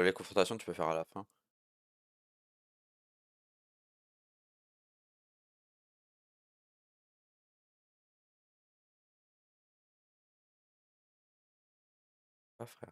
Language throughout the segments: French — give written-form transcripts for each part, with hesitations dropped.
Les confrontations, tu peux faire à la fin. Ah frère.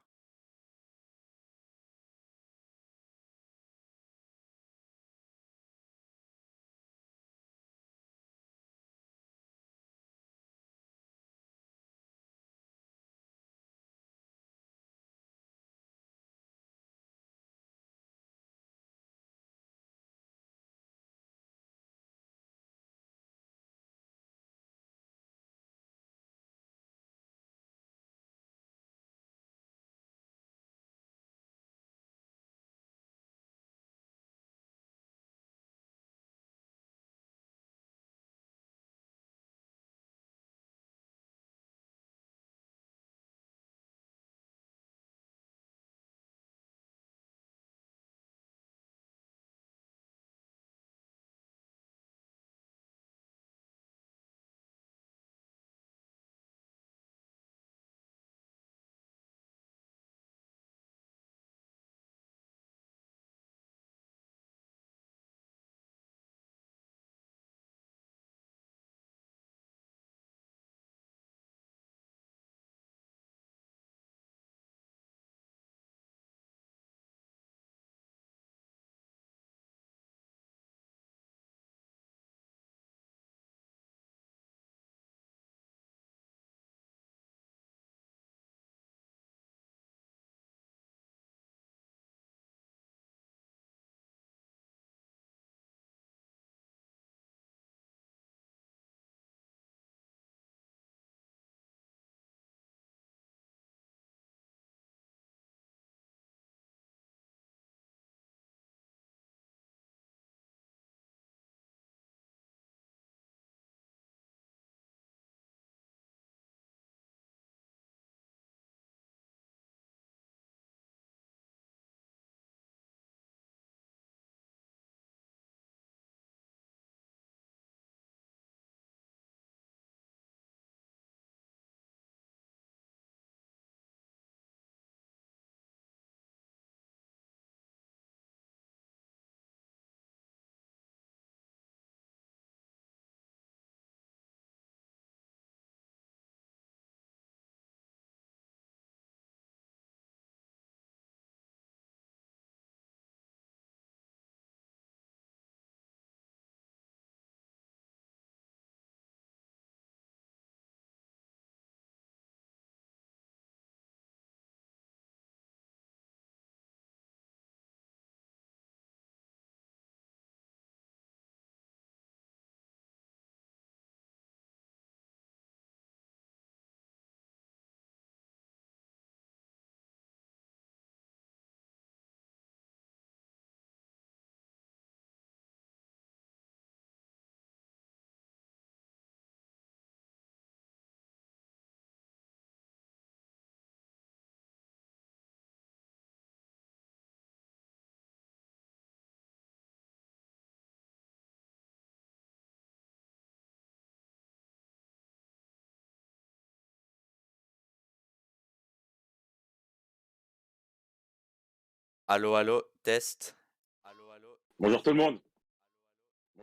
Allô, allô, test. Allô, allô, Bonjour tout le test. monde.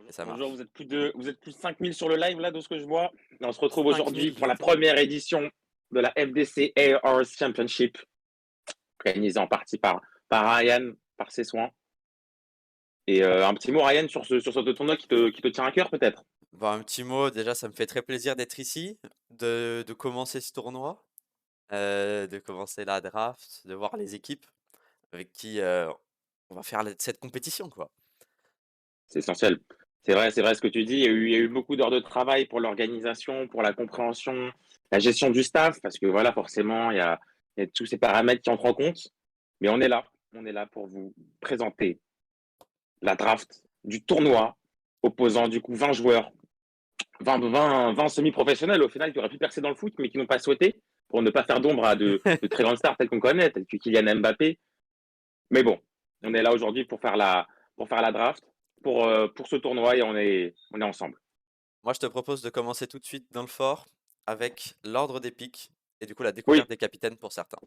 Et ça Bonjour, marche. vous êtes plus de 5000 sur le live là de ce que je vois. Et on se retrouve Cinq aujourd'hui mille. pour la première édition de la FDC ARS Championship, organisée en partie par Ryan, par ses soins. Et un petit mot Ryan sur ce tournoi qui te tient à cœur peut-être. Bon, un petit mot, déjà, ça me fait très plaisir d'être ici, de commencer ce tournoi, de commencer la draft, de voir les équipes avec qui on va faire cette compétition, quoi. C'est essentiel. C'est vrai ce que tu dis. Il y a eu beaucoup d'heures de travail pour l'organisation, pour la compréhension, la gestion du staff, parce que voilà, forcément, il y a tous ces paramètres qui entrent en compte. Mais on est là pour vous présenter la draft du tournoi, opposant du coup 20 joueurs, 20 semi-professionnels au final qui auraient pu percer dans le foot, mais qui n'ont pas souhaité, pour ne pas faire d'ombre à de très grandes stars telles qu'on connaît, telles que Kylian Mbappé. Mais bon, on est là aujourd'hui pour faire la draft, pour ce tournoi et on est ensemble. Moi, je te propose de commencer tout de suite dans le fort avec l'ordre des pics et du coup la découverte Oui, des capitaines pour certains.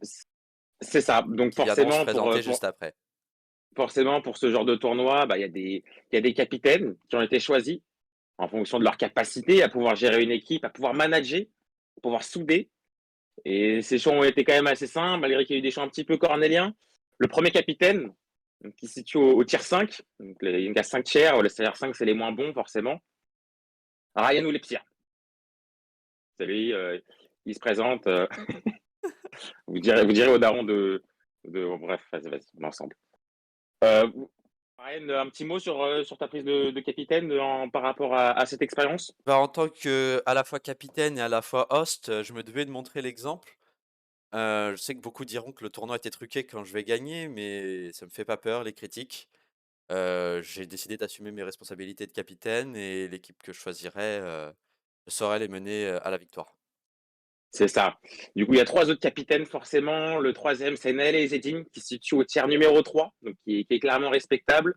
C'est ça. Donc qui viendront se forcément, présenter juste après. forcément, pour ce genre de tournoi, bah, il y a des capitaines qui ont été choisis en fonction de leur capacité à pouvoir gérer une équipe, à pouvoir manager, à pouvoir souder. Et ces choix ont été quand même assez simples, malgré qu'il y ait eu des choix un petit peu cornéliens. Le premier capitaine, donc, qui se situe au tier 5, donc il y a 5 tiers, le tier 5, c'est les moins bons, forcément. Ryan Oulepsia. C'est lui, il se présente. Vous direz au daron oh, bref, vas-y, on est ensemble. Ryan, un petit mot sur ta prise de capitaine par rapport à cette expérience. Bah, en tant que à la fois capitaine et à la fois host, je me devais de montrer l'exemple. Je sais que beaucoup diront que le tournoi était truqué quand je vais gagner, mais ça me fait pas peur les critiques. J'ai décidé d'assumer mes responsabilités de capitaine et l'équipe que je choisirais, je saurais les mener, à la victoire. C'est ça. Du coup, il y a trois autres capitaines, forcément. Le troisième, c'est Naël Ezzedine, qui se situe au tiers numéro 3, donc qui est clairement respectable.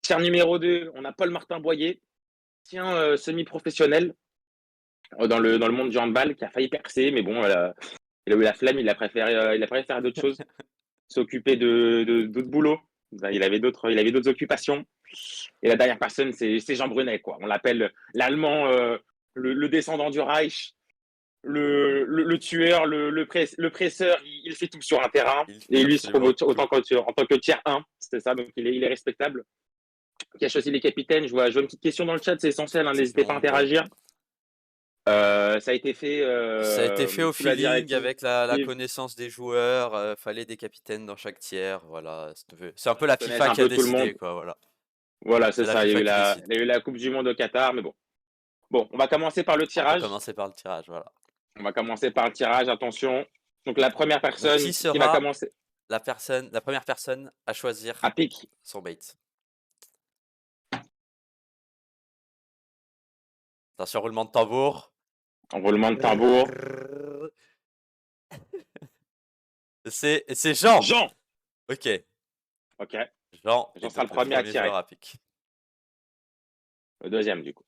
Tiers numéro 2, on a Paul-Martin Boyer, tien semi-professionnel dans le monde du handball, qui a failli percer, mais bon, il a eu la flemme, il a préféré faire d'autres choses, s'occuper d'autres boulots. Il avait d'autres occupations. Et la dernière personne, c'est Jean Brunet, quoi. On l'appelle l'Allemand, le descendant du Reich, le tueur, le presseur, il fait tout sur un terrain. Il fait Et lui se trouve absolument tout. en tant que tiers 1, c'est ça, donc il est respectable. Qui a choisi les capitaines, je vois une petite question dans le chat, c'est essentiel, hein, n'hésitez pas à Question, ouais. interagir. Ça a été fait Ça a été fait au sous la feeling directive. avec la connaissance des joueurs, fallait des capitaines dans chaque tiers, voilà, c'est un peu la Ils connaissent FIFA un qui a peu tout le monde. décidé quoi, voilà. Voilà, c'est C'est la ça. FIFA qui décide. Il y a eu la Coupe du Monde au Qatar, mais bon. Bon, on va commencer par le On peut tirage. commencer par le tirage, voilà. On va commencer par le tirage, attention. Donc la première Donc personne qui qui va sera commencer la première personne à choisir à pic. son bait? Attention, roulement de tambour. En roulement de tambour. C'est Jean! Jean. OK. Ok. Jean Jean est sera le donc le premier à premier joueur tirer. à pic. Le deuxième, du coup.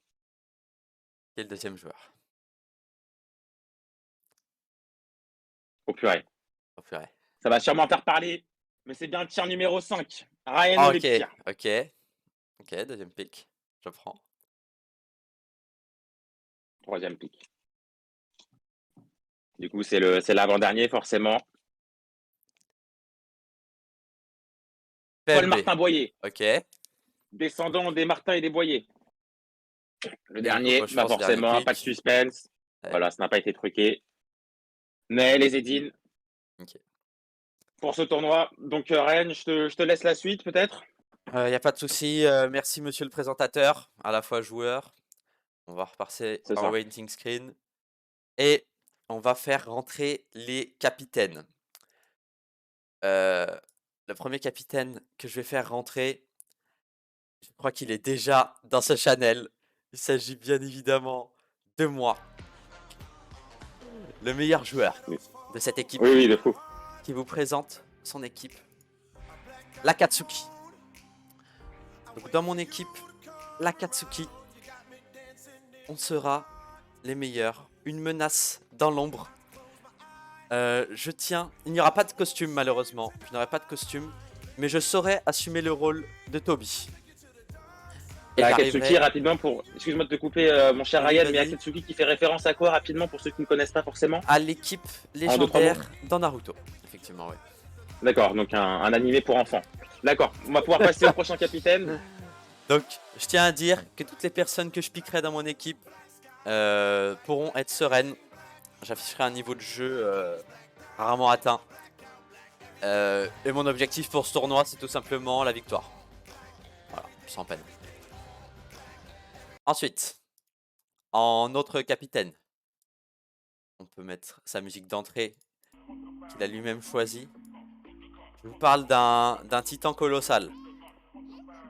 Qui est le deuxième joueur? Au purée. Oh purée. Ça va sûrement faire parler, mais c'est bien le tir numéro 5. Ryan Ah OK, Olepsia. OK. OK, deuxième pic. Je prends. Troisième pic. Du coup, c'est l'avant-dernier, forcément. Paul PMB. Martin Boyer. OK. Descendant des Martin et des Boyer. Le Et du coup, dernier, moi, je bah pense dernier forcément, pas de pic. suspense. Ouais, Voilà, ça n'a pas été truqué. Naël et Zedine OK. pour ce tournoi. Donc, Rennes, je te laisse la suite, peut-être. Y a pas de souci, merci monsieur le présentateur, à la fois joueur. On va repasser C'est en ça. waiting screen et on va faire rentrer les capitaines. Heu, le premier capitaine que je vais faire rentrer, je crois qu'il est déjà dans ce channel. Il s'agit bien évidemment de moi, le meilleur joueur Oui, de cette équipe, oui, oui, de fou. qui vous présente son équipe, l'Akatsuki. Donc dans mon équipe, l'Akatsuki, on sera les meilleurs, une menace dans l'ombre. Il n'y aura pas de costume malheureusement, je n'aurai pas de costume, mais je saurai assumer le rôle de Toby. Et La Akatsuki, j'arriverai, rapidement, excuse-moi de te couper, mon cher vas-y, Ryan, mais vas-y, Akatsuki qui fait référence à quoi, rapidement, pour ceux qui ne connaissent pas forcément? à l'équipe En deux, trois mots. légendaire dans Naruto. Effectivement, oui. D'accord, donc un animé pour enfants. D'accord, on va pouvoir passer au prochain capitaine. Donc, je tiens à dire que toutes les personnes que je piquerai dans mon équipe pourront être sereines. J'afficherai un niveau de jeu rarement atteint. Et mon objectif pour ce tournoi, c'est tout simplement la victoire. Voilà, sans peine. Ensuite, en autre capitaine, on peut mettre sa musique d'entrée qu'il a lui-même choisie. Je vous parle d'un titan colossal.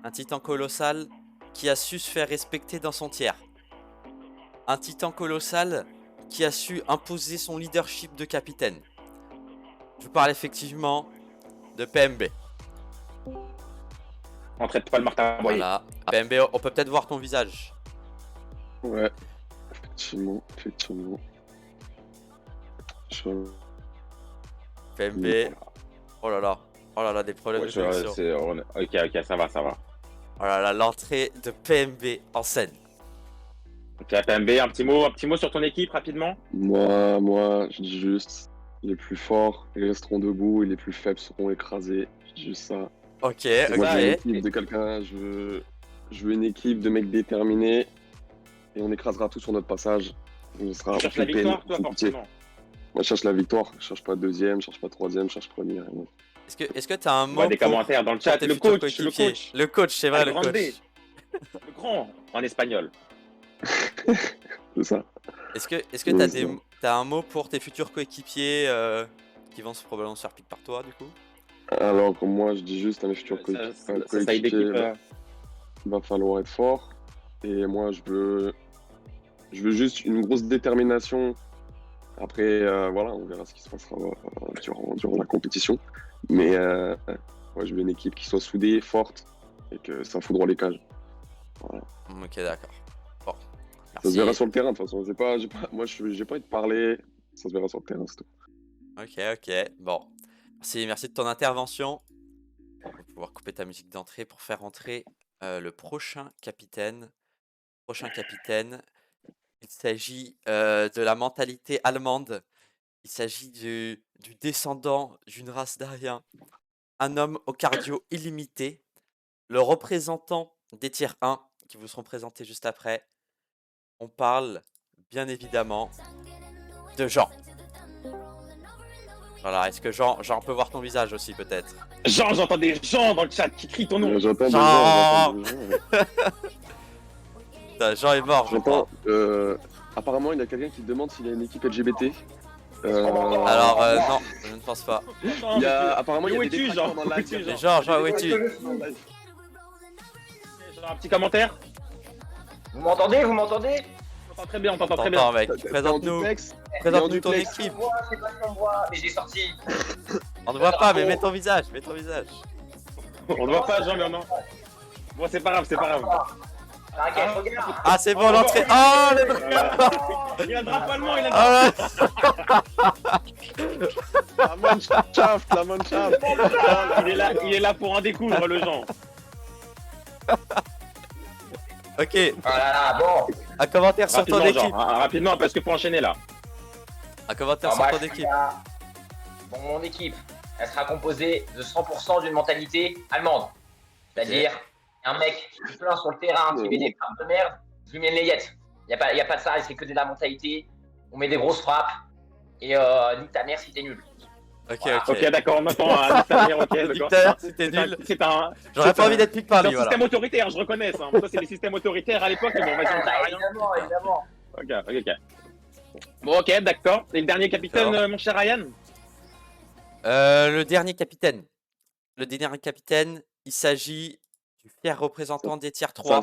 Un titan colossal qui a su se faire respecter dans son tiers. Un titan colossal qui a su imposer son leadership de capitaine. Je vous parle effectivement de PMB. Entrée de Paul Martin Boyer. Voilà. PMB, on peut peut-être voir ton visage. Ouais, effectivement, effectivement. PMB, Oh là là. Oh là là, des problèmes Ouais, de connexion. ok, ça va, ça va. Oh là là, l'entrée de PMB en scène. Ok, PMB, un petit mot sur ton équipe rapidement. Moi, je dis juste, les plus forts, ils resteront debout et les plus faibles seront écrasés. Je dis juste ça. Ok, Moi, je veux une ok. équipe de quelqu'un, je veux une équipe de mecs déterminés et on écrasera tout sur notre passage. On sera Tu cherches la occupé, victoire, toi, sans pitié. forcément. Moi, je cherche la victoire. Je cherche pas deuxième, je cherche pas troisième, je cherche premier. rien. Est-ce que t'as un On mot voit des pour commentaires dans le pour chat. tes Le futurs coach, le coéquipiers? coach. Le coach, c'est vrai, le Grande coach. D. Le grand, en espagnol. C'est ça. Est-ce que Oui, t'as c'est t'as un mot pour tes futurs coéquipiers qui vont probablement se faire pique par toi, du coup? Alors, moi, je dis juste à mes futurs Ça saille d'équipe. coéquipiers, il va falloir être fort. Et moi, je veux juste une grosse détermination. Après, voilà, on verra ce qui se passera durant la compétition. Mais ouais, je veux une équipe qui soit soudée, forte et que ça fout droit les cages. Voilà. Ok, d'accord. Bon, Ça se merci. verra sur le terrain, de toute façon. Moi, j'ai pas envie de parler. Ça se verra sur le terrain, c'est tout. Ok. Bon, merci de ton intervention. On va pouvoir couper ta musique d'entrée pour faire entrer le prochain capitaine. Il s'agit de la mentalité allemande. Il s'agit du descendant d'une race d'Aryens. Un homme au cardio illimité. Le représentant des tiers 1 qui vous seront présentés juste après. On parle bien évidemment de Jean. Voilà, est-ce que Jean peut voir ton visage aussi peut-être? Jean, j'entends des gens dans le chat qui crient ton nom. J'entends des Jean gens, j'entends des gens. Putain, Jean est mort, je crois. J'entends. Apparemment, il y a quelqu'un qui demande s'il y a une équipe LGBT. Alors, non, je ne pense pas. Apparemment, il y a Où des es-tu, détracteurs Jean? dans le Où es-tu, live. Mais Jean, où es-tu? Un petit commentaire. Vous m'entendez? On t'entend très bien, on t'entend très bien. T'entends, mec. T'es en Présente-nous duplex. Présente-nous ton duplex. équipe. Je sais pas si on me voit, mais j'ai sorti. On ne voit pas, mais mets ton visage. Mets ton visage. On ne voit pas, Jean, mais non. Bon, c'est pas grave, c'est pas grave. T'inquiète, regarde. Ah, c'est bon, l'entrée. Oh, le Il a le drapeau allemand, il a le drapeau. Ah, La Mannschaft, la Mannschaft. Il est là pour en découdre, le Jean. Ok, Oh là là, bon. un commentaire sur ton Rapidement, équipe. Jean, rapidement, parce que faut enchaîner là. Un commentaire Alors, sur moi, ton je suis équipe. là. Bon, mon équipe, elle sera composée de 100% d'une mentalité allemande. C'est-à-dire, un mec qui se plaint sur le terrain, qui met des frappes de merde, je lui mets une layette. Il n'y a pas de ça, c'est que de la mentalité. On met des grosses frappes. Et nique ta mère si t'es nul. Ok, Voilà. ok. Ok, d'accord, on entend un dictateur, ok, d'accord. Dictateur, c'était C'est un- nul. C'est un, J'aurais pas envie d'être pique par c'est lui, un voilà. système autoritaire, je reconnais ça. Ça, c'est les systèmes autoritaires à l'époque, mais bon, vas-y, on fait rien. Évidemment, évidemment. Ok. Bon, ok, d'accord. Et le dernier capitaine, Alors. mon cher Ryan? Le dernier capitaine. Il s'agit du fier représentant des tiers 3.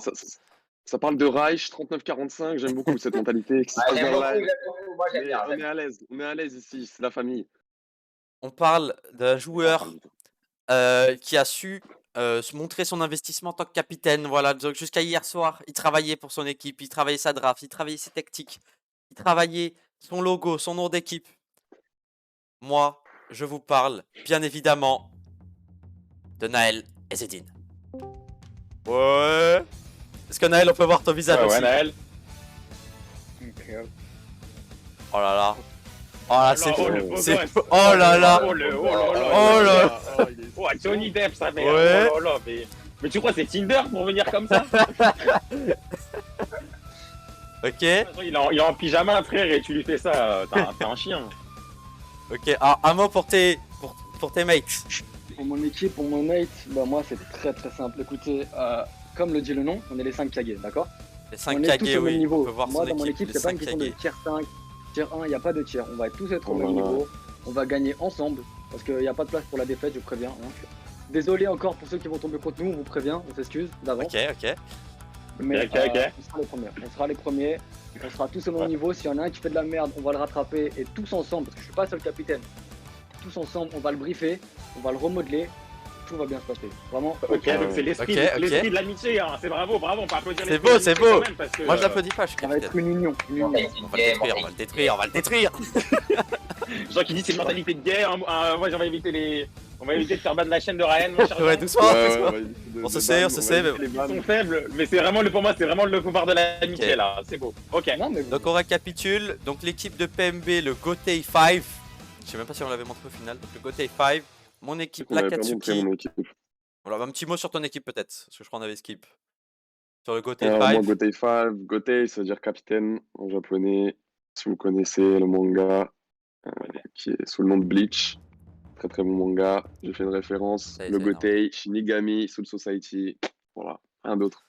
Ça parle de Reich 39-45. J'aime beaucoup cette mentalité qui se passe J'aime dans beaucoup, le live. j'aime beaucoup. Moi, j'aime Mais bien. on est à l'aise. On est à l'aise ici. C'est la famille. On parle d'un joueur qui a su se montrer son investissement en tant que capitaine. Voilà, donc jusqu'à hier soir, il travaillait pour son équipe, il travaillait sa draft, il travaillait ses tactiques, il travaillait son logo, son nom d'équipe. Moi, je vous parle, bien évidemment, de Naël Ezzedine. Ouais. Est-ce que Naël, on peut voir ton visage Ouais, aussi? ouais, Naël. Oh là là. Oh là, c'est Oh, le fou. beau C'est gosse. fou. Oh là là. Oh là Oh là. Oh, Johnny Depp, ça fait. Ouais. Oh là là, mais tu crois que c'est Tinder pour venir comme ça? Ok. Il est en pyjama, frère, et tu lui fais ça. T'es un chien. Ok. Alors, un mot pour tes mates. Pour mon équipe, pour mon mate, bah moi c'est très très simple. Écoutez, comme le dit le nom, on est les 5 Kage, d'accord? Les On 5 est tous Kage, au même oui. On niveau. peut voir Moi son dans mon équipe. équipe, Les c'est pas 5 une question de Kage. tier 5, tier 1, il n'y a pas de tier. On va tous être au même Voilà. niveau. On va gagner ensemble parce qu'il n'y a pas de place pour la défaite, je vous préviens. Hein. Désolé encore pour ceux qui vont tomber contre nous, on vous prévient, on s'excuse d'avance. Ok, ok. Mais Ok, ok. on sera les premiers. On sera tous au même niveau. S'il y en a un qui fait de la merde, on va le rattraper et tous ensemble, parce que je suis pas seul capitaine. Tous ensemble, on va le briefer, on va le remodeler. Tout va bien se passer. Vraiment. Ok, donc c'est l'esprit Ok, ok. l'esprit de l'amitié, hein. C'est bravo, on peut applaudir C'est l'esprit beau, de c'est l'amitié beau. quand même, parce que, Moi, je l'applaudis pas, je suis Ça va être capitaine. une union. Une union. On va le détruire, on va le détruire, on va le détruire. Jean qui dit c'est une mentalité de guerre, moi j'en vais éviter On va éviter de faire ban de la chaîne de Ryan, mon cher. Ouais, Jean. doucement, doucement. On se sait, mais bon. Ils sont faibles, mais c'est vraiment pour moi, c'est vraiment le pouvoir de l'amitié Ok. là. C'est beau. Ok. Non, mais Donc on récapitule. Donc l'équipe de PMB, le Gotei 5. Je sais même pas si on l'avait montré au final. Donc le Gotei 5. Mon équipe, On avait pas montré l'Akatsuki. mon équipe. Voilà, un petit mot sur ton équipe peut-être. Parce que je crois qu'on avait skip. Sur le Gotei Alors, moi, 5. Gotei 5, Gotei, ça veut dire capitaine en japonais. Si vous connaissez le manga, qui est sous le nom de Bleach. Très très bon manga. J'ai fait une référence. Ça y est, Le c'est énorme. Gotei, Shinigami, Soul Society. Voilà, rien d'autre.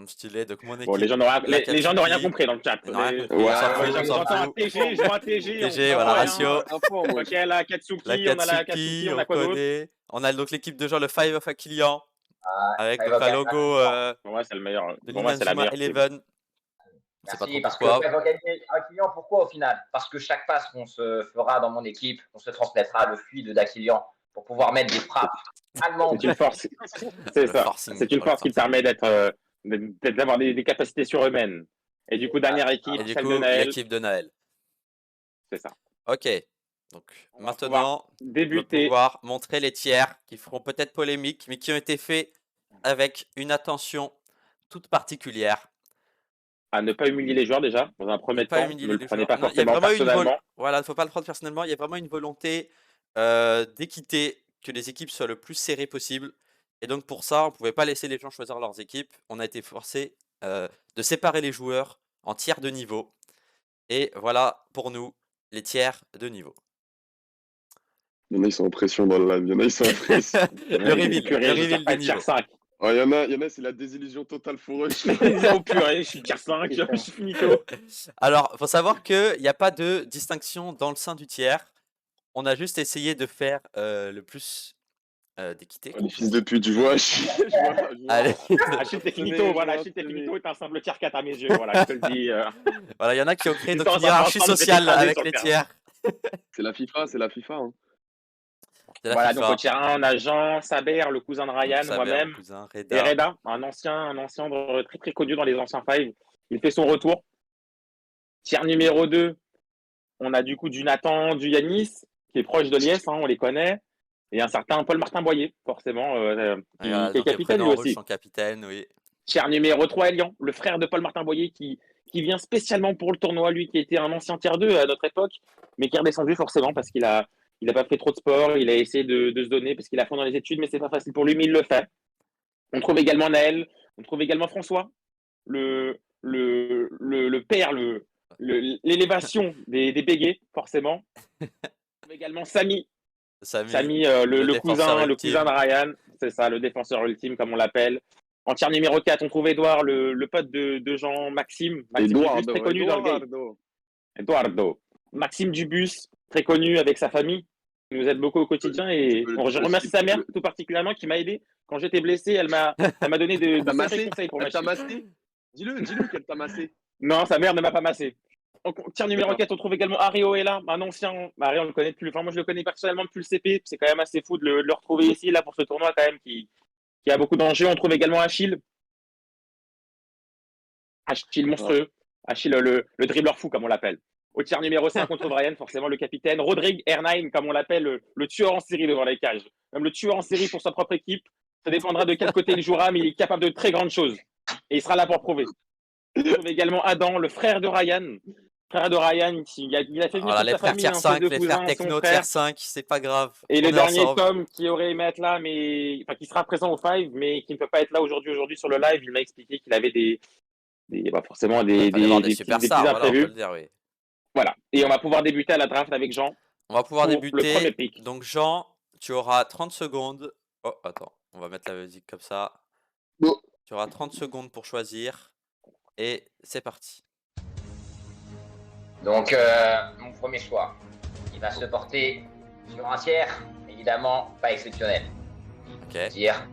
Stylé. Donc mon équipe. Bon, les gens n'ont rien compris dans le chat. Ils n'ont rien Les- compris, Ouais, on s'en fout, ouais, on s'en J'entends un fout. TG, je vois un TG. TG, on voilà, voit rien. ratio. Ok, la Akatsuki, on a la Akatsuki, on a On quoi d'autre? connaît. On a donc l'équipe de genre le 5 of Akilian. Avec Five donc of un logo Pour moi, c'est le meilleur. de Pour moi, c'est la l'Inazuma meilleure. team. Eleven. On sait pas Merci, trop parce que pourquoi. Five of Aquilian, pourquoi au final? Parce que chaque passe qu'on se fera dans mon équipe, on se transmettra le fluide d'Aquilian pour pouvoir mettre des frappes allemandes. C'est une force. C'est Le ça. forcing, C'est une voilà, force qui te permet d'avoir des capacités surhumaines. Et du coup, dernière équipe, Et du celle coup, de Naël. l'équipe de Naël. C'est ça. Ok. Donc On va maintenant, on va Débuter. pouvoir montrer les tiers qui feront peut-être polémique, mais qui ont été faits avec une attention toute particulière. À ne pas humilier les joueurs déjà, dans un premier Ne pas temps. humilier Ne le les prenez joueurs. pas Non, il y a forcément vraiment une personnellement. voilà, il faut pas le prendre personnellement. Il y a vraiment une volonté d'équité, que les équipes soient le plus serrées possible. Et donc pour ça, on pouvait pas laisser les gens choisir leurs équipes. On a été forcé de séparer les joueurs en tiers de niveau. Et voilà pour nous les tiers de niveau. Il y en a, ils sont en pression dans le live. Il y en a, ils sont en pression. Le reveal, Purée, le j'espère reveal pas des être tier niveaux. 5. Oh, il y en a, c'est la désillusion totale pour eux. Oh purée, je suis tier 5, je suis finito. Alors, faut savoir qu'il n'y a pas de distinction dans le sein du tiers. On a juste essayé de faire le plus d'équité. Les fils de pute, je vois. Allez. Achille t'es finito, voilà, Achille t'es finito est un simple tier 4 à mes yeux, voilà, je te le dis. Voilà, il y en a qui ont créé donc Putain, une ça va hiérarchie ensemble de sociale t'écraser avec sur le les terrain. tiers. C'est la FIFA. Hein. C'est la Voilà, FIFA. donc au tier 1, on a Jean, Saber, le cousin de Ryan, Donc, Saber, moi-même, mon cousin, et Reda. Reda, un ancien très très connu dans les anciens Five. Il fait son retour. Tier numéro 2, on a du coup du Nathan, du Yanis, qui est proche de l'IS, hein, on les connaît. Et un certain Paul-Martin Boyer, forcément, qui Voilà, est donc les capitaine lui prénoms rouges aussi. sont capitaines, oui. Tier numéro 3, Elian, le frère de Paul-Martin Boyer, qui vient spécialement pour le tournoi, lui, qui était un ancien tier 2 à notre époque, mais qui est redescendu forcément parce qu'il a pas fait trop de sport, il a essayé de se donner parce qu'il a fond dans les études, mais c'est pas facile pour lui, mais il le fait. On trouve également Naël, on trouve également François, le père, l'élévation des béguets, forcément. On trouve également Samy, Samy, le défenseur cousin ultime. de Ryan, c'est ça, le défenseur ultime, comme on l'appelle. En tiers numéro 4, on trouve Edouard, le pote de Jean, Maxime Dubus, très connu dans le game. Eduardo. Maxime Dubus, très connu avec sa famille, qui nous aide beaucoup au quotidien. Et je remercie sa mère tout particulièrement qui m'a aidé. Quand j'étais blessé, elle m'a donné de sacrés conseils pour ma Elle t'a massé. Dis-le qu'elle t'a massé. Non, sa mère ne m'a pas massé. En tiers numéro 4, on trouve également Ario Ella, un ancien. Harry, on le connaît depuis. Enfin, moi, je le connais personnellement depuis le CP. C'est quand même assez fou de le retrouver ici, là, pour ce tournoi, quand même, qui a beaucoup d'enjeux. On trouve également Achille. Achille monstrueux. Achille, le dribbleur fou, comme on l'appelle. Au tiers numéro 5, on trouve Ryan, forcément le capitaine. Rodrigue R9, comme on l'appelle, le tueur en série devant les cages. Même le tueur en série pour sa propre équipe. Ça dépendra de quel côté il jouera, mais il est capable de très grandes choses. Et il sera là pour prouver. On trouve également Adam, le frère de Ryan. Frère de Ryan, il a fait venir Voilà, toute les sa frères famille, tier ses 5, deux les cousins, frères son techno frère. tier 5, c'est pas grave. Et On le est dernier ensemble. Tom qui aurait aimé être là, mais enfin, qui sera présent au 5, mais qui ne peut pas être là aujourd'hui sur le live. Il m'a expliqué qu'il avait forcément des petits superstars, voilà, on peut imprévus. le dire, oui. Voilà. Et on va pouvoir débuter à la draft avec Jean. On va pouvoir Pour le premier débuter. pick. Donc Jean, tu auras 30 secondes. Oh, attends, on va mettre la musique comme ça. Bon. Tu auras 30 secondes pour choisir. Et c'est parti. Donc, mon premier choix, il va se porter sur un tiers, évidemment pas exceptionnel. Ok. Tiers,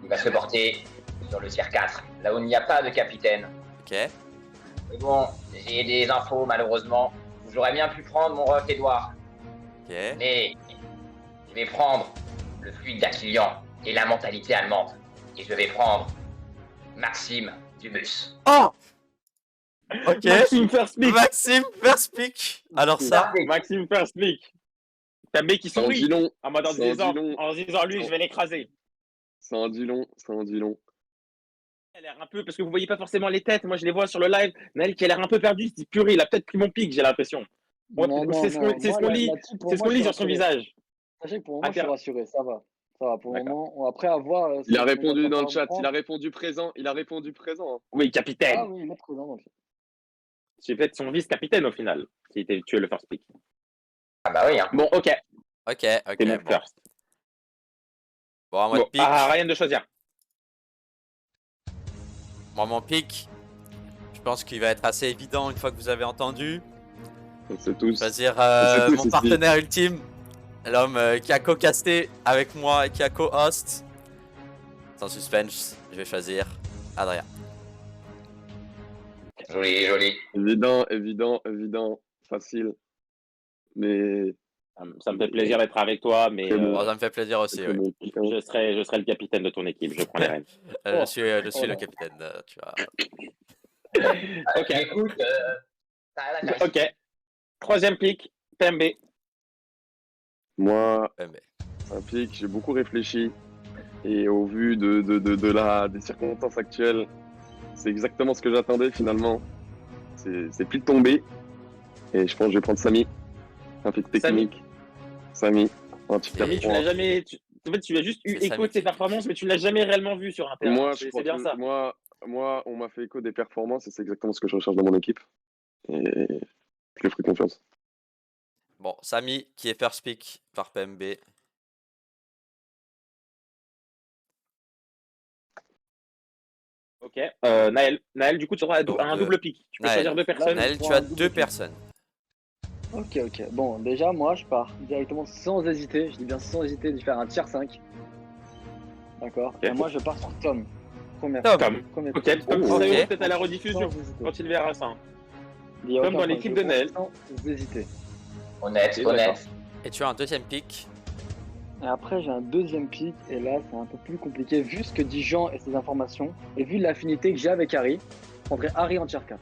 il va se porter sur le tiers 4, là où il n'y a pas de capitaine. Ok. Mais bon, j'ai des infos malheureusement. J'aurais bien pu prendre mon Rock Edouard, Ok. mais je vais prendre le fluide d'Aquilian et la mentalité allemande. Et je vais prendre Maxime Dubus. Oh. Ok. Maxime First Pick. Maxime, first pick. Alors ça, Maxime First Pick. T'as mec qui Ça en sourit. dit long. En mode Ça en dit long. en se disant, lui, je vais l'écraser. Ça en dit long. Ça en dit long. Elle a l'air un peu, parce que vous voyez pas forcément les têtes. Moi, je les vois sur le live. Naël qui a l'air un peu perdu. Il se dit, purée, il a peut-être pris mon pic, j'ai l'impression. Ouais, Non, non, c'est ce non. qu'on Moi, lit. là-dessus, pour C'est ce moi, qu'on je lit suis sur son rassuré. visage. Sachez que pour le moment, je suis Inter- rassuré. Ça va. Ça va. Pour le D'accord. moment, après avoir. Il a répondu dans le chat. Il a répondu présent. Il a répondu présent. Hein. Oui, Ah capitaine. oui, il est présent dans le chat. C'est peut-être son vice-capitaine au final, qui était tué le first pick. Ah bah oui, hein. Bon, ok. Ok, C'est mon bon. first. Bon, à moi Bon, de pick. Ryan de choisir. Moi, mon pick, je pense qu'il va être assez évident une fois que vous avez entendu. C'est tous. Choisir C'est tous mon ici. partenaire ultime, l'homme qui a co-casté avec moi et qui a co-host. Sans suspense, je vais choisir Adrien. Joli, joli. Évident. Facile. Mais. Ça me fait plaisir d'être avec toi, mais Très bon. Bon, ça me fait plaisir aussi, Très oui. bon pick, hein. je serai le capitaine de ton équipe. Je prends les rênes. Je suis Oh le non. capitaine, tu vois. Ok. Écoute, t'as la Ok. Troisième pick, PMB. Moi, Ouais, mais c'est un pic, j'ai beaucoup réfléchi. Et au vu des circonstances actuelles, c'est exactement ce que j'attendais finalement. C'est pile tombé. Et je pense que je vais prendre Samy. Un pic technique. Samy. Un petit Samy, tu l'as jamais. En fait, tu as juste eu C'est écho Samy de ses qui- performances, mais tu l'as jamais réellement vu sur un terrain. Moi, je C'est crois bien que- ça. moi, on m'a fait écho des performances et c'est exactement ce que je recherche dans mon équipe. Et je lui ferai confiance. bon, Samy qui est first pick par PMB. Ok. Naël, du coup, tu auras Donc, un double pick. Tu peux Naël. choisir deux personnes. Là, Naël, prends tu un as double deux pick. personnes. Ok. Bon, déjà, moi, je pars directement sans hésiter. Je dis bien sans hésiter de faire un tier 5. D'accord. Ok. Et moi, je pars sur Tom. Premier. Tom. Premier Ok, pick. Tom, Ok. c'est peut-être à la rediffusion Sans hésiter. quand il verra ça. Il y a Tom aucun dans l'équipe de problème. Naël. Sans hésiter. Honnête, Ok, honnête. Et tu as un deuxième pick. Et après, j'ai un deuxième pick, et là, c'est un peu plus compliqué, vu ce que dit Jean et ses informations, et vu l'affinité que j'ai avec Harry, je prendrais Harry en tier 4.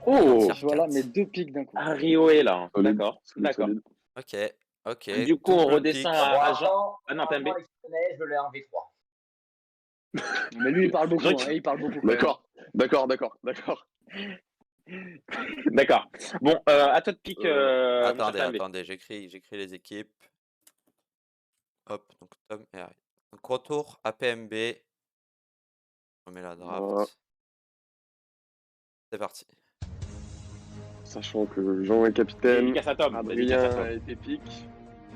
Oh, Tier Voilà 4. mes deux picks d'un coup. Rio est là. Solide, D'accord. solide, D'accord. solide. Ok. Du coup, on double redescend pick. à- Pour Jean- l'instant, Ah non, PMB. je le ai en V3. Mais lui, il parle beaucoup, Jean- hein, il parle beaucoup. D'accord. D'accord. Bon, à toi de pick. Attendez, j'écris les équipes. Hop, donc Tom et Harry. Donc retour à PMB. On met la draft. Voilà. C'est parti. Sachant que Jean est capitaine, Dédicace à Tom. Dédicace à Adrien Tom. a été pick.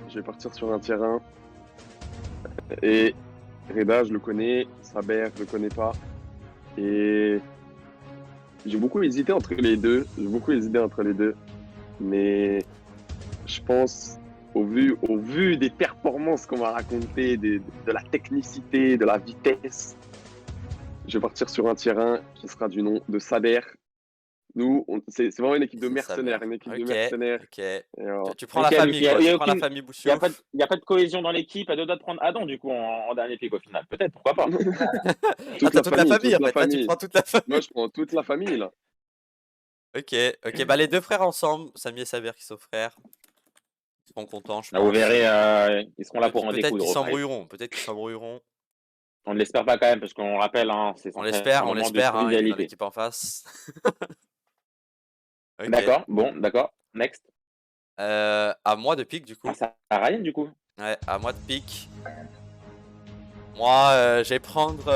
Je vais partir sur un tier 1. Et Reda, je le connais. Saber, je le connais pas. Et j'ai beaucoup hésité entre les deux. Mais je pense, au vu des performances qu'on va raconter, de la technicité, de la vitesse, je vais partir sur un tier 1 qui sera du nom de Saber. Nous, c'est vraiment une équipe de C'est mercenaires. Saber. Une équipe de Ok, mercenaires. ok. Et alors, Tu prends Ok, la donc famille, il y a- quoi. il y a Tu prends la aucune- famille Il n'y a, Boussiouf. pas de cohésion dans l'équipe. À deux doigts de prendre Adam, du coup, en dernier pick au final. Peut-être, pourquoi pas. T'as toute la famille, en fait. Là, tu prends toute la famille. Moi, je prends toute la famille, là. Ok, bah les deux frères ensemble, Samy et Saber qui sont frères. Ils seront contents, je Là, vous pense. verrez, ils seront là pour en Peut-être découdre. qu'ils au pari. s'embrouilleront. On ne l'espère pas quand même, parce qu'on rappelle, hein, c'est On censé être l'espère, un moment de hein, il est dans convivialité. l'équipe en face. Ok. D'accord, bon, d'accord. Next. À moi de pick du coup. Ah, ça à Ryan, du coup. Ouais, à moi de pick. Moi, je vais prendre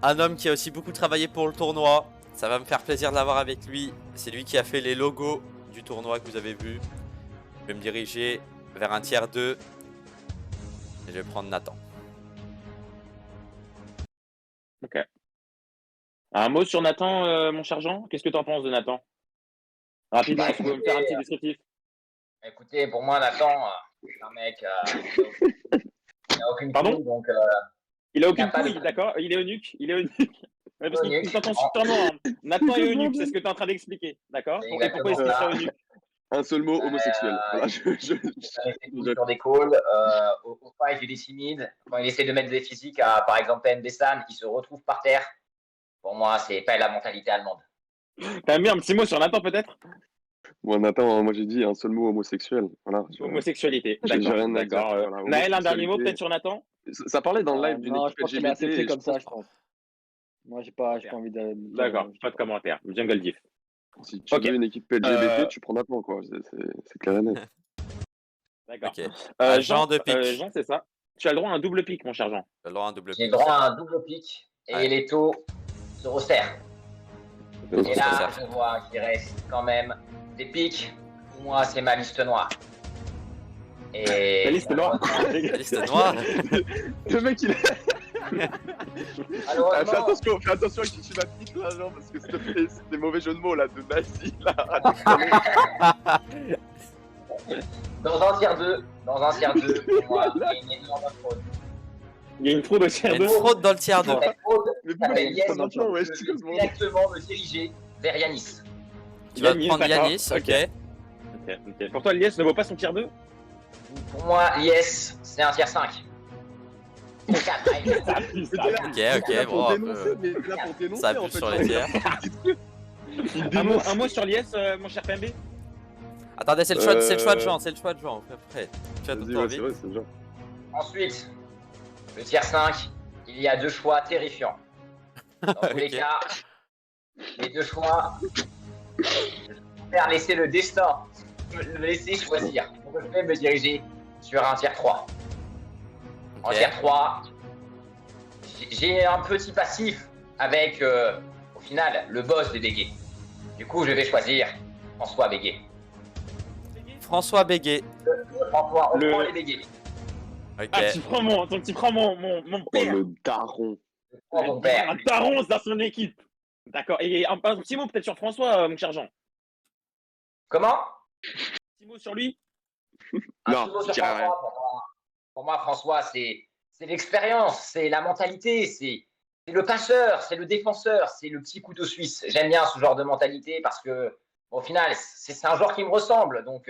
un homme qui a aussi beaucoup travaillé pour le tournoi. Ça va me faire plaisir de l'avoir avec lui. C'est lui qui a fait les logos du tournoi que vous avez vu. Je vais me diriger vers un tiers 2. Et je vais prendre Nathan. Ok. Un mot sur Nathan, mon cher Jean. Qu'est-ce que tu en penses de Nathan? Rapidement, Bah, si vous pouvez me faire un petit descriptif. Écoutez, pour moi, Nathan, c'est un mec, il n'a aucune Pardon couille, donc Il a aucune Il a pas de couille, couille. d'accord? Il est eunuque. Ouais, parce qu'il Eunuque. t'entend super loin. Hein. Nathan est eunuque, c'est ce que tu es en train d'expliquer, d'accord? C'est Et pourquoi est-ce qu'il exactement serait eunuque? Un seul mot, homosexuel. Voilà, il fait tout sur des calls. Au fight, il est timide. Quand il essaie de mettre des physiques à, par exemple, PNB San, il se retrouve par terre. Pour moi, c'est pas la mentalité allemande. T'as mis un petit mot sur Nathan, peut-être? Bon, Nathan, moi j'ai dit un seul mot homosexuel. Voilà. Homosexualité. J'ai D'accord, rien à dire. d'accord. Voilà, Naël, un dernier mot homosexualité. peut-être sur Nathan? Ça parlait dans le live d'une Non, je équipe pense qu'il a LGBT accepté et je comme ça, pense je pense. Moi, j'ai Commentaire. pas envie de dire. D'accord, je dis pas de commentaire. Jungle Diff. que si tu Ok. veux une équipe LGBT, Euh, tu prends Nathan, quoi. C'est clair et net. D'accord. Ok. À Jean, Jean de pique. Jean, c'est ça. Tu as le droit à un double pic, mon cher Jean. J'ai le droit à un double J'ai pique. droit à un double pic et Ouais. les taux se resserrent. Et Et se là, resserrent. je vois qu'il reste quand même des pics. Pour moi, c'est ma liste noire. Et La liste noire. La liste noire. Le mec, il malheureusement, fais attention à qui tu vas piquer là, Jean, parce que s'il te plaît, c'est des mauvais jeux de mots là, de nazi là. dans un tiers 2, pour moi, il y a une énorme fraude. Il y a une fraude au Il y tiers a 2. une fraude dans le tiers 2. Cette fraude Mais pourquoi s'appelle tu dis Yes, ça maintenant, ouais, je vais excuse-moi. directement me diriger vers Yanis. Tu vas Yanis, prendre d'accord. Yanis, ok. Ok. Pour toi, l'IS ne vaut pas son tiers 2? Pour moi, Yes, c'est un tiers 5. Ou 4, allez. Ok, bon, un peu. Mais t'es là pour dénoncer, Ça en abuse fait. sur les tiers. Un mot sur l'IS, mon cher PMB? Attendez, c'est le choix de Jean, c'est le choix de Jean. Après, tu as Vas-y, tout ouais, envie. c'est vrai, c'est genre. Ensuite, le tiers 5, il y a deux choix terrifiants. Dans tous les Ok. cas, les deux choix, je préfère laisser le destin me laisser choisir. Donc je vais me diriger sur un tiers 3. En Ok. tiers 3, j'ai un petit passif avec, au final, le boss des Béguet. Du coup, je vais choisir François Béguet. François Béguet. François, on Le- prend les Béguet. Ok. Ah, tu prends mon Oh, père. le daron. On prend mon père. Un daron dans son équipe. D'accord. Et un petit mot peut-être sur François, mon cher Jean. Comment? Un petit mot sur lui. Un Non, petit mot je sur dirais rien. François, pour moi, François, c'est l'expérience, c'est la mentalité, c'est le passeur, c'est le défenseur, c'est le petit couteau suisse. J'aime bien ce genre de mentalité parce que, au final, c'est un joueur qui me ressemble. Donc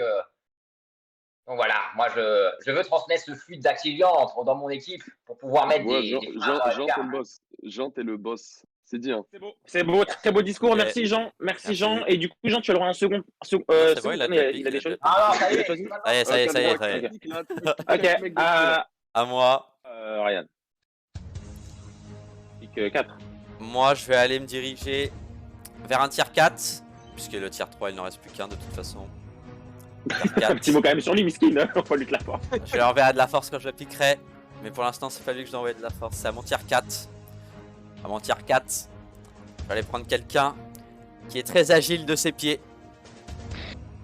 voilà, moi, je veux transmettre ce fluide dactylien dans mon équipe pour pouvoir mettre Ouais, des Jean, frappes, t'es le boss. Jean, t'es le boss. C'est dit, hein. C'est beau, très beau discours. Ok. Merci Jean. Merci Merci. Jean. Et du coup, Jean, tu as le droit à un second. c'est bon, il a déjà il a des piqué, choses. Ah non, ça y Il a est, choisi. c'est pas Ça y est, ça y est, ça y est, ça y est. Ok. À moi. Ryan. Pick 4. Moi, je vais aller me diriger vers un tiers 4. Puisque le tiers 3, il n'en reste plus qu'un de toute façon. Tiers Un 4. petit mot quand même sur lui, miskin. On va lui te la porte. Je lui enverrai de la force quand je le piquerai. Mais pour l'instant, c'est pas lui que je dois envoyer de la force. C'est à mon tiers 4. À mon tiers 4. Je vais aller prendre quelqu'un qui est très agile de ses pieds.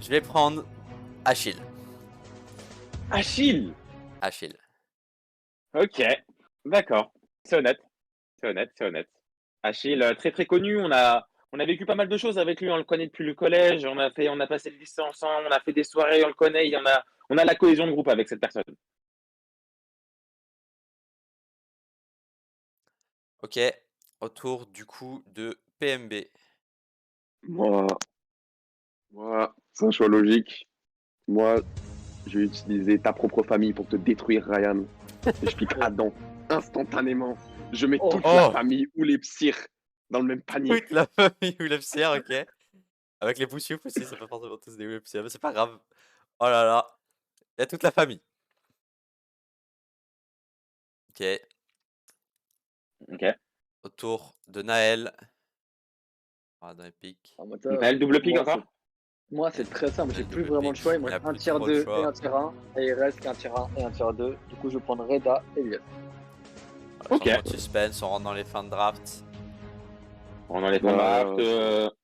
Je vais prendre Achille. Achille. Achille. Ok. D'accord. C'est honnête. C'est honnête, c'est honnête. Achille, très très connu. On a vécu pas mal de choses avec lui. On le connaît depuis le collège. On a passé le lycée ensemble. On a fait des soirées. On le connaît. On a la cohésion de groupe avec cette personne. Ok. Autour du coup de PMB. Moi, c'est un choix logique. Moi, je vais utiliser ta propre famille pour te détruire, Ryan. Et je pique Adam instantanément. Je mets toute la famille ou les psyrs dans le même panier. Toute la famille Wulefsier, ok. Avec les Poussiouf aussi, c'est pas forcément tous des Wulefsier, mais c'est pas grave. Oh là là. Il y a toute la famille. Ok. Ok. Autour de Naël. Ah, dans les pics. Ah, moi, Naël, double pick moi, encore. Moi, c'est très simple. J'ai Naël, plus double vraiment le pick. choix. Il me Il a reste un plus tiers trop le 2 choix. et un tiers 1. Et il reste qu'un tiers 1 et un tiers 2. Du coup, je vais prendre Reda et Elias. Ok. Changement de suspense, on rentre dans les fins de draft. On enlève la draft.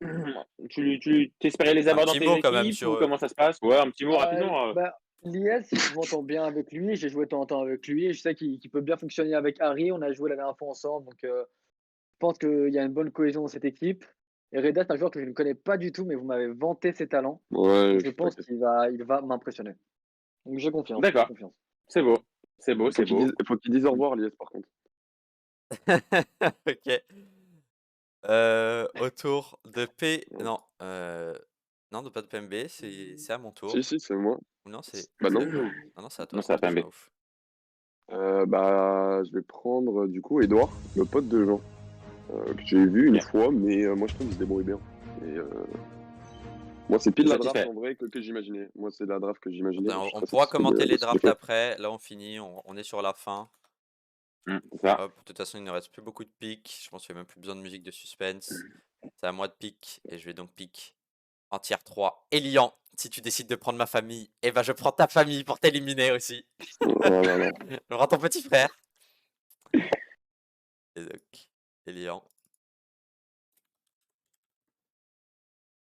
Tu t'espérais les avoir Un dans petit tes mot équipes quand même ou sur eux. comment ça se passe? Ouais, un petit mot rapidement. Lies, je m'entends bien avec lui. J'ai joué de temps en temps avec lui. Et je sais qu'il peut bien fonctionner avec Harry. On a joué la dernière fois ensemble. Donc, je pense qu'il y a une bonne cohésion dans cette équipe. Et Reda, c'est un joueur que je ne connais pas du tout, mais vous m'avez vanté ses talents. Ouais, Donc, je pense qu'il va m'impressionner. Donc, j'ai confiance. D'accord. j'ai confiance. C'est beau. C'est beau, c'est beau. Faut qu'il dise au revoir, Lies, par contre. Ok. Autour de P. Non. Non, pas de PMB, c'est à mon tour. Si, c'est moi. Non, c'est. Bah non. Non, c'est à toi. Non, c'est à toi, PMB. Jean Ouf. Je vais prendre du coup Edouard, le pote de Jean, que j'ai vu une Ok. fois, mais moi je trouve qu'il se débrouille bien. Et Moi, c'est pile la Satisfait. draft en vrai que j'imaginais. Moi, c'est la draft que j'imaginais. On, Je suis on très pourra satisfait commenter de les ce drafts fait. après. Là, on finit. On est sur la fin. C'est ça. Hop, de toute façon, il ne reste plus beaucoup de pics. Je pense qu'il n'y a même plus besoin de musique de suspense. C'est à moi de pick. Et je vais donc pick en tier 3. Elian, si tu décides de prendre ma famille, eh ben je prends ta famille pour t'éliminer aussi. Oh là là. Je prends ton petit frère. Et donc, Elian.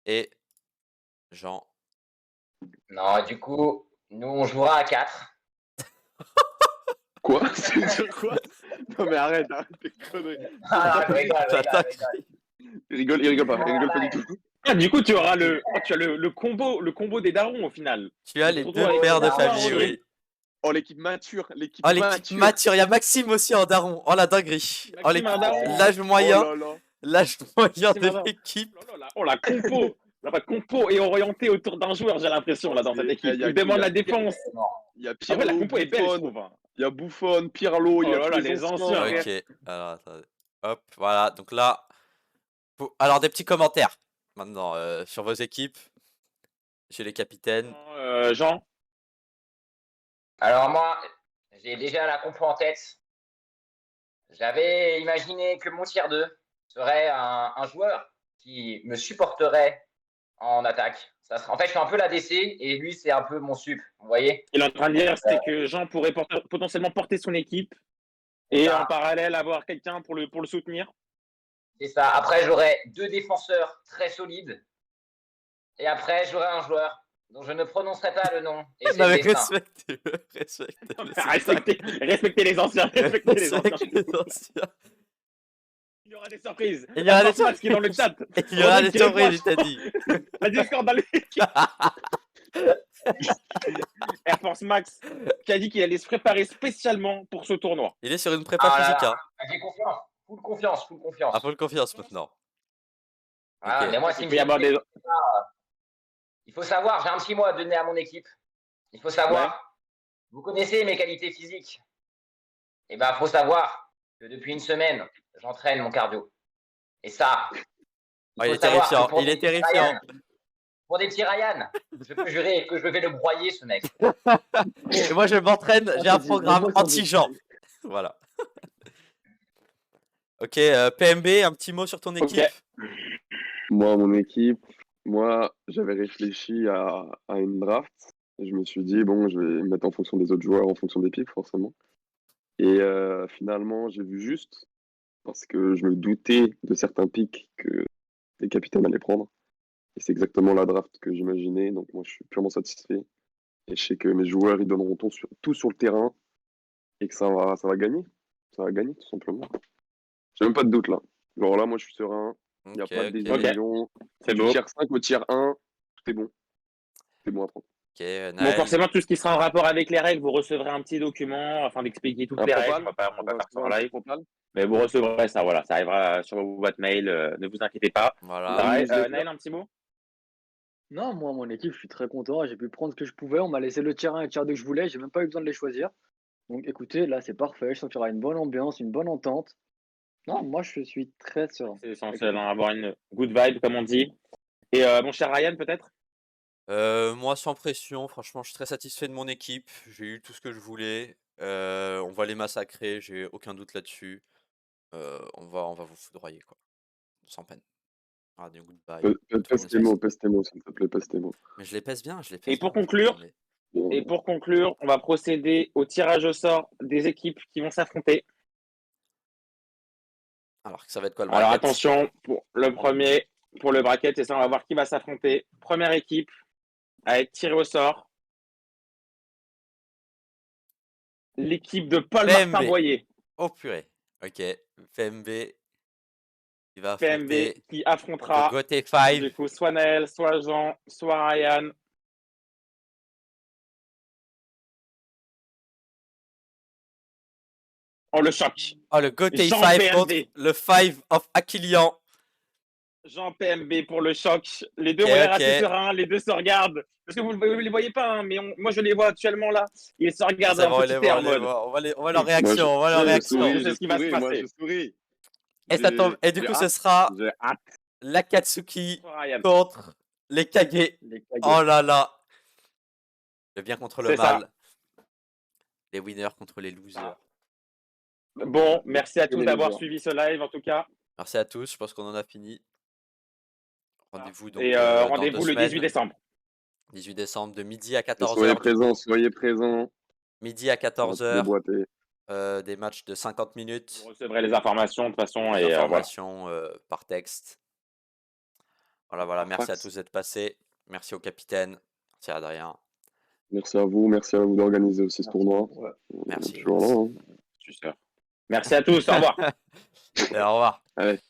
Et Jean. Non, du coup, nous, on jouera à 4. Quoi? C'est sur quoi? Non, mais arrête tes conneries. Ah, je rigole, je rigole, J'attaque. je rigole. Il rigole pas du tout. Ah, du coup, tu auras tu as le combo des darons au final. Tu as Le les tournoi deux avec paires les de darons, famille, Rodrigue. oui. Oh, l'équipe mature, l'équipe Oh, l'équipe mature. Il y a Maxime aussi en daron. Oh, la dinguerie. Oh, Maxime, un daron. l'âge moyen. Oh là là. L'âge moyen Maxime, un de daron. l'équipe. Oh, la compo. La compo est orientée autour d'un joueur, j'ai l'impression, là, dans cette équipe. Il y a Il demande qui, la défense. Il y a Après, la Pirlo, compo est belle, je Buffon, trouve. Hein. il y a Buffon, Pirlo, il y Oh a là tous là, les les anciens. anciens. Ok. Alors, attendez. Hop, voilà. Donc là, alors des petits commentaires maintenant sur vos équipes. J'ai les capitaines. Jean. Alors moi, j'ai déjà la compo en tête. J'avais imaginé que mon tier 2 serait un joueur qui me supporterait en attaque. En fait, je suis un peu l'ADC et lui, c'est un peu mon sup. Vous voyez? Il est en train de dire c'est que Jean pourrait potentiellement porter son équipe et ça. en parallèle avoir quelqu'un pour le soutenir. C'est ça. Après, j'aurai 2 défenseurs très solides. Et après, j'aurai un joueur dont je ne prononcerai pas le nom. Et c'est Non, mais le destin. respectez-le. Respectez-le. Respectez les anciens. Respectez les anciens. Respectez les anciens. Il y aura des surprises. Il y aura des Max qui est dans le chat. Il y aura Rodrigue des qui surprises, répond. je t'ai dit. La Discord dans l'équipe. Air Force Max qui a dit qu'il allait se préparer spécialement pour ce tournoi. Il est sur une prépa Ah là physique. là. Hein. J'ai confiance. Full confiance. Full confiance. À full confiance maintenant. Ah, Ok. mais moi, Il peut y avoir des... il faut savoir, j'ai un petit mot à donner à mon équipe. Il faut savoir, vous connaissez mes qualités physiques. Eh bien, il faut savoir que depuis une semaine, j'entraîne mon cardio. Et ça, Oh, il est terrifiant. Il est terrifiant. Pour des petits Ryan, je peux jurer que je vais le broyer, ce mec. Et moi, je m'entraîne. J'ai un programme anti-Jean. Voilà. Ok, PMB, un petit mot sur ton équipe. Moi, mon équipe, j'avais réfléchi à une draft. Et je me suis dit, bon, je vais me mettre en fonction des autres joueurs, en fonction des pics, forcément. Et finalement, j'ai vu juste, parce que je me doutais de certains pics que les capitaines allaient prendre. Et c'est exactement la draft que j'imaginais. Donc moi, je suis purement satisfait. Et je sais que mes joueurs, ils donneront tout sur le terrain. Et que ça va gagner. Ça va gagner, tout simplement. J'ai même pas de doute, là. Alors là, moi, je suis serein. Il n'y a pas de désillusion. C'est Du beau. tier 5 au tier 1, tout est bon. C'est bon à prendre. Ok, Bon, forcément, tout ce qui sera en rapport avec les règles, vous recevrez un petit document afin d'expliquer toutes les règles. On va pas faire ça en live. Mais vous recevrez ça, voilà. Ça arrivera sur vos boîtes mail. Ne vous inquiétez pas. Voilà. Naël, un petit mot? Non, moi, mon équipe, je suis très content. J'ai pu prendre ce que je pouvais. On m'a laissé le tier 1 et le tier 2 que je voulais. J'ai même pas eu besoin de les choisir. Donc, écoutez, là, c'est parfait. Je sens qu'il y aura une bonne ambiance, une bonne entente. Non, moi, je suis très serein. C'est essentiel, hein, avoir une good vibe, comme on dit. Et mon cher Ryan, peut-être? Moi, sans pression, franchement, je suis très satisfait de mon équipe. J'ai eu tout ce que je voulais. On va les massacrer, j'ai aucun doute là-dessus. On va vous foudroyer, quoi. Sans peine. Ah, des goodbye. Pèse tes mots, s'il te plaît, pèse tes mots. Mais je les pèse bien, je les pèse Et bien. pour conclure, on va procéder au tirage au sort des équipes qui vont s'affronter. Alors, ça va être quoi le bracket? Alors attention, pour le premier, pour le bracket, et ça, on va voir qui va s'affronter. Première équipe à être tirée au sort. L'équipe de Paul PMB. Martin Boyer. Oh purée. Ok, PMB. Il va PMB affronter qui affrontera Goté 5. du coup soit Naël, soit Jean, soit Ryan. Oh, le choc. Oh, le Goté Jean 5 PMB. contre le 5 of Aquilian. Jean PMB pour le choc. Les deux Ok, ont l'air ok. assez sereins, les deux se regardent. Parce que vous ne les voyez pas, hein, mais moi je les vois actuellement là. Ils se regardent C'est en bon, on petit les air voit, mode. on voit leur réaction, on voit leur réaction. Je sais ce qui va se passer. Moi, je souris. Et ça tombe. Et du coup, ce sera J'ai hâte. l'Akatsuki Ryan. contre Les Kage. Les Kage. Oh là là. Le bien contre le C'est ça. mal. Les winners contre les losers. Bon, merci à tous les d'avoir losers. suivi ce live en tout cas. Merci à tous. Je pense qu'on en a fini. Rendez-vous donc Et dans rendez-vous 2 le 18 semaines. décembre. 18 décembre de midi à Et 14h. soyez présents, soyez présents. Midi à On va tout 14h. déboîter. Des matchs de 50 minutes. Vous recevrez les informations de toute façon. Les Et voilà. informations par texte. Voilà. Merci à Fax. tous d'être passés. Merci au capitaine. Merci à Adrien. Merci à vous d'organiser aussi ce tournoi. Ouais. Merci. Puis voilà, hein. Super. Merci à tous. Au revoir. Et au revoir. Allez.